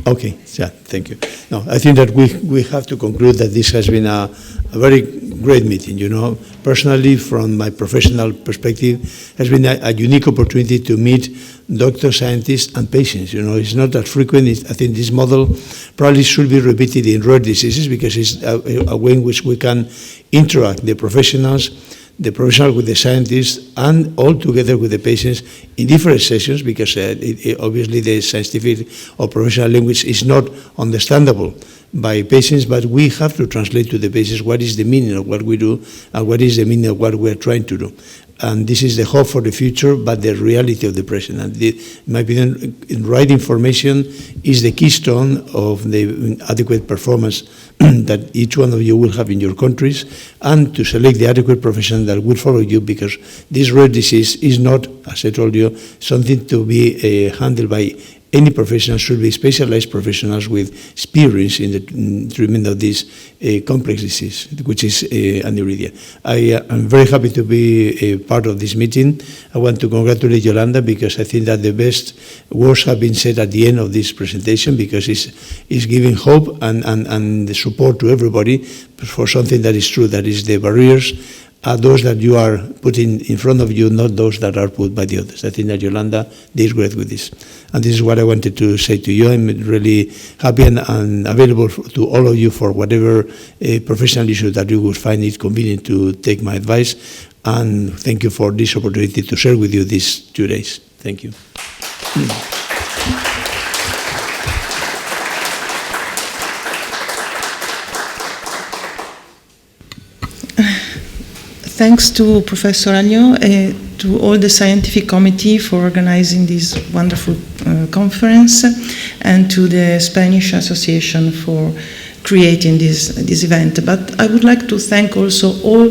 Okay, yeah, thank you. No, I think that we have to conclude that this has been a very great meeting, you know. Personally, from my professional perspective, has been a unique opportunity to meet doctors, scientists, and patients. You know, it's not that frequent. I think this model probably should be repeated in rare diseases because it's a way in which we can interact the professionals with the scientists, and all together with the patients in different sessions, because obviously the scientific or professional language is not understandable by patients, but we have to translate to the patients what is the meaning of what we do and what is the meaning of what we're trying to do. And this is the hope for the future, but the reality of the present. And in my opinion, right information is the keystone of the adequate performance that each one of you will have in your countries, and to select the adequate profession that will follow you, because this rare disease is not, as I told you, something to be handled by any professional. Should be specialized professionals with experience in the treatment of this complex disease, which is Aniridia. I am very happy to be a part of this meeting. I want to congratulate Yolanda, because I think that the best words have been said at the end of this presentation, because it's giving hope and the support to everybody for something that is true, that is the barriers are those that you are putting in front of you, not those that are put by the others. I think that Yolanda did great with this. And this is what I wanted to say to you. I'm really happy and available to all of you for whatever professional issue that you would find it convenient to take my advice. And thank you for this opportunity to share with you these 2 days. Thank you. Thanks to Professor Alió, to all the scientific committee for organizing this wonderful conference, and to the Spanish Association for creating this event. But I would like to thank also all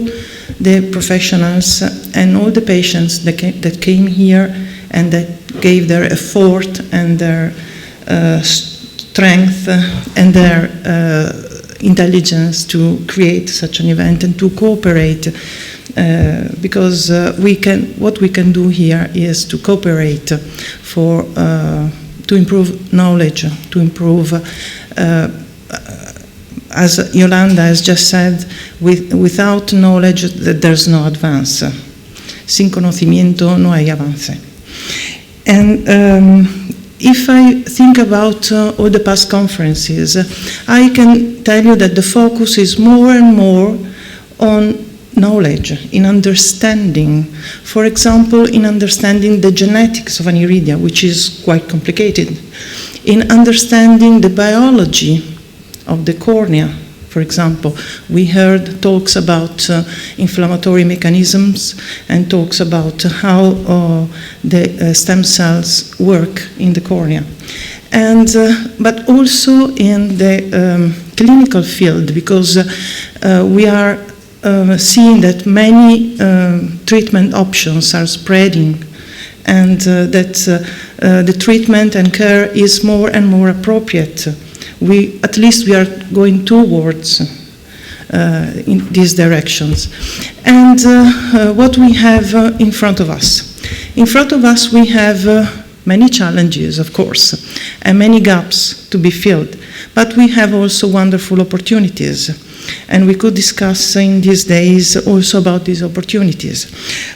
the professionals and all the patients that came here and that gave their effort and their strength and their intelligence to create such an event and to cooperate, because what we can do here is to cooperate to improve knowledge, to improve, as Yolanda has just said, without knowledge there's no advance. Sin conocimiento no hay avance. And if I think about all the past conferences, I can tell you that the focus is more and more on knowledge, in understanding. For example, in understanding the genetics of Aniridia, which is quite complicated. In understanding the biology of the cornea, for example. We heard talks about inflammatory mechanisms and talks about how the stem cells work in the cornea. And, but also in the clinical field, because we are seeing that many treatment options are spreading, and that the treatment and care is more and more appropriate. At least we are going towards in these directions. And what we have in front of us? In front of us we have many challenges, of course, and many gaps to be filled. But we have also wonderful opportunities. And we could discuss in these days also about these opportunities.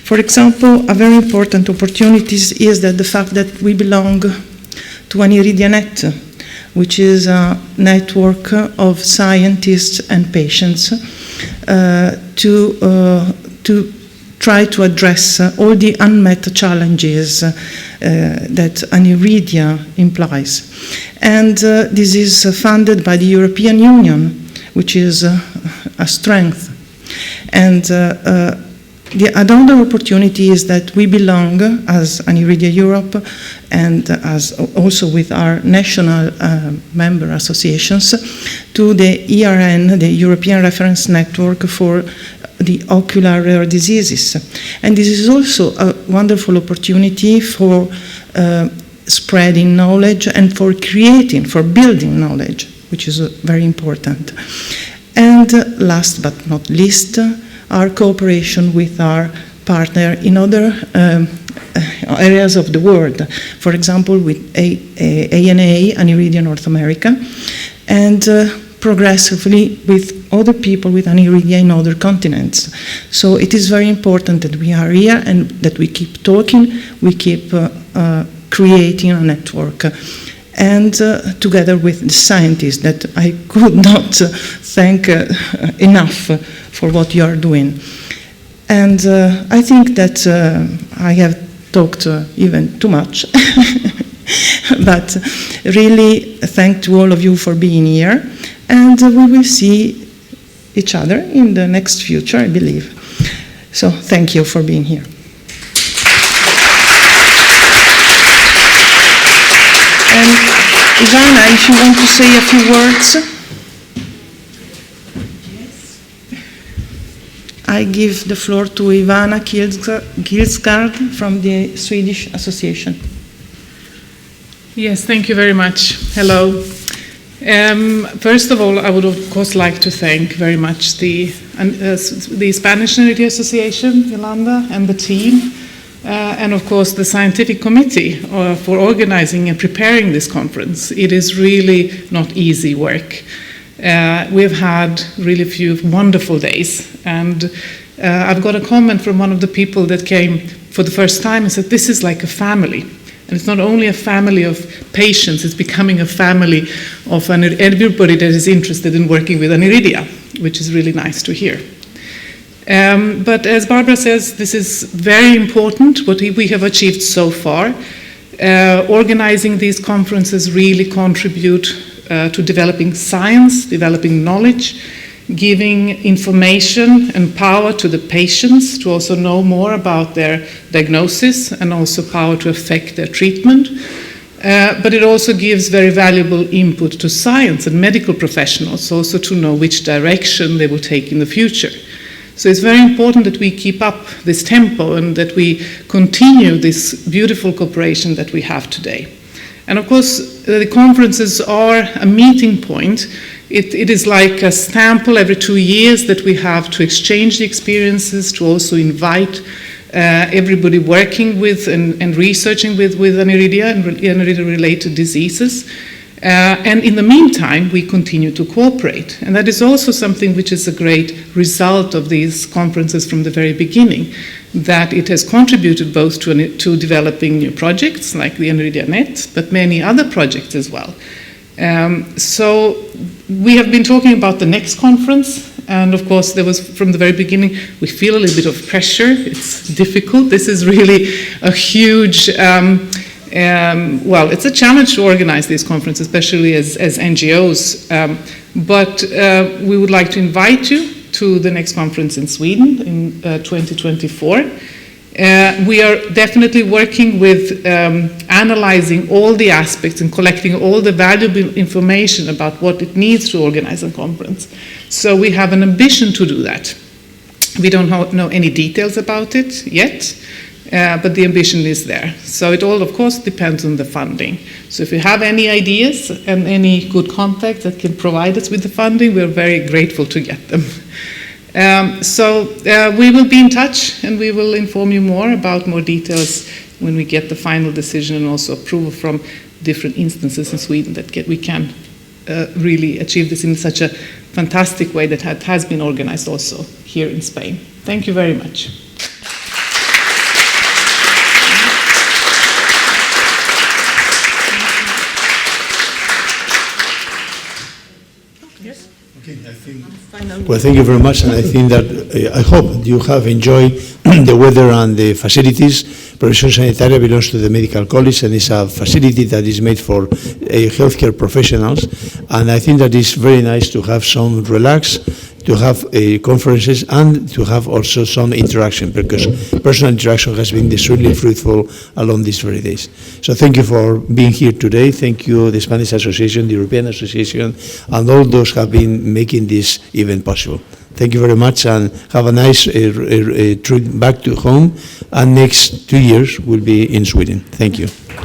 For example, a very important opportunity is that the fact that we belong to Aniridia Net, which is a network of scientists and patients to try to address all the unmet challenges that Aniridia implies. And this is funded by the European Union, which is a strength. And another opportunity is that we belong, as Aniridia Europe, and as also with our national member associations, to the ERN, the European Reference Network for the Ocular Rare Diseases. And this is also a wonderful opportunity for spreading knowledge and for building knowledge, which is very important. And last but not least, our cooperation with our partner in other areas of the world. For example, with ANA, Aniridia North America, and progressively with other people with Aniridia in other continents. So it is very important that we are here and that we keep talking, we keep creating a network. And together with the scientists that I could not thank enough for what you are doing. And I think that I have talked even too much, but really thank to all of you for being here, and we will see each other in the next future, I believe. So thank you for being here. And Ivana, if you want to say a few words. Yes. I give the floor to Ivana Kildsgaard from the Swedish Association. Yes, thank you very much. Hello. First of all, I would of course like to thank very much the Spanish Aniridia Association, Yolanda, and the team. And of course the scientific committee for organizing and preparing this conference. It is really not easy work. We've had really few wonderful days, and I've got a comment from one of the people that came for the first time and said, this is like a family. And it's not only a family of patients, it's becoming a family of everybody that is interested in working with Aniridia, which is really nice to hear. But as Barbara says, this is very important, what we have achieved so far. Organizing these conferences really contribute to developing science, developing knowledge, giving information and power to the patients to also know more about their diagnosis and also power to affect their treatment. But it also gives very valuable input to science and medical professionals also to know which direction they will take in the future. So it's very important that we keep up this tempo and that we continue this beautiful cooperation that we have today. And of course, the conferences are a meeting point. It is like a sample every 2 years that we have to exchange the experiences, to also invite everybody working with and researching with Aniridia and Aniridia-related diseases. And in the meantime, we continue to cooperate. And that is also something which is a great result of these conferences from the very beginning, that it has contributed both to developing new projects like the Aniridia Net, but many other projects as well. So we have been talking about the next conference, and of course there was, from the very beginning, we feel a little bit of pressure. It's difficult. This is really a huge well, it's a challenge to organize these conferences, especially as NGOs, but we would like to invite you to the next conference in Sweden in 2024. We are definitely working with analyzing all the aspects and collecting all the valuable information about what it needs to organize a conference. So we have an ambition to do that. We don't know any details about it yet. But the ambition is there. So it all, of course, depends on the funding. So if you have any ideas and any good contacts that can provide us with the funding, we're very grateful to get them. So we will be in touch, and we will inform you more about more details when we get the final decision and also approval from different instances in Sweden that we can really achieve this in such a fantastic way that has been organized also here in Spain. Thank you very much. Well, thank you very much, and I think that I hope you have enjoyed the weather and the facilities. Profession Sanitaria belongs to the Medical College, and it's a facility that is made for healthcare professionals, and I think that it's very nice to have some relax, to have conferences, and to have also some interaction, because personal interaction has been extremely fruitful along these very days. So thank you for being here today. Thank you, the Spanish Association, the European Association, and all those who have been making this event possible. Thank you very much, and have a nice trip back to home, and next 2 years we'll be in Sweden. Thank you.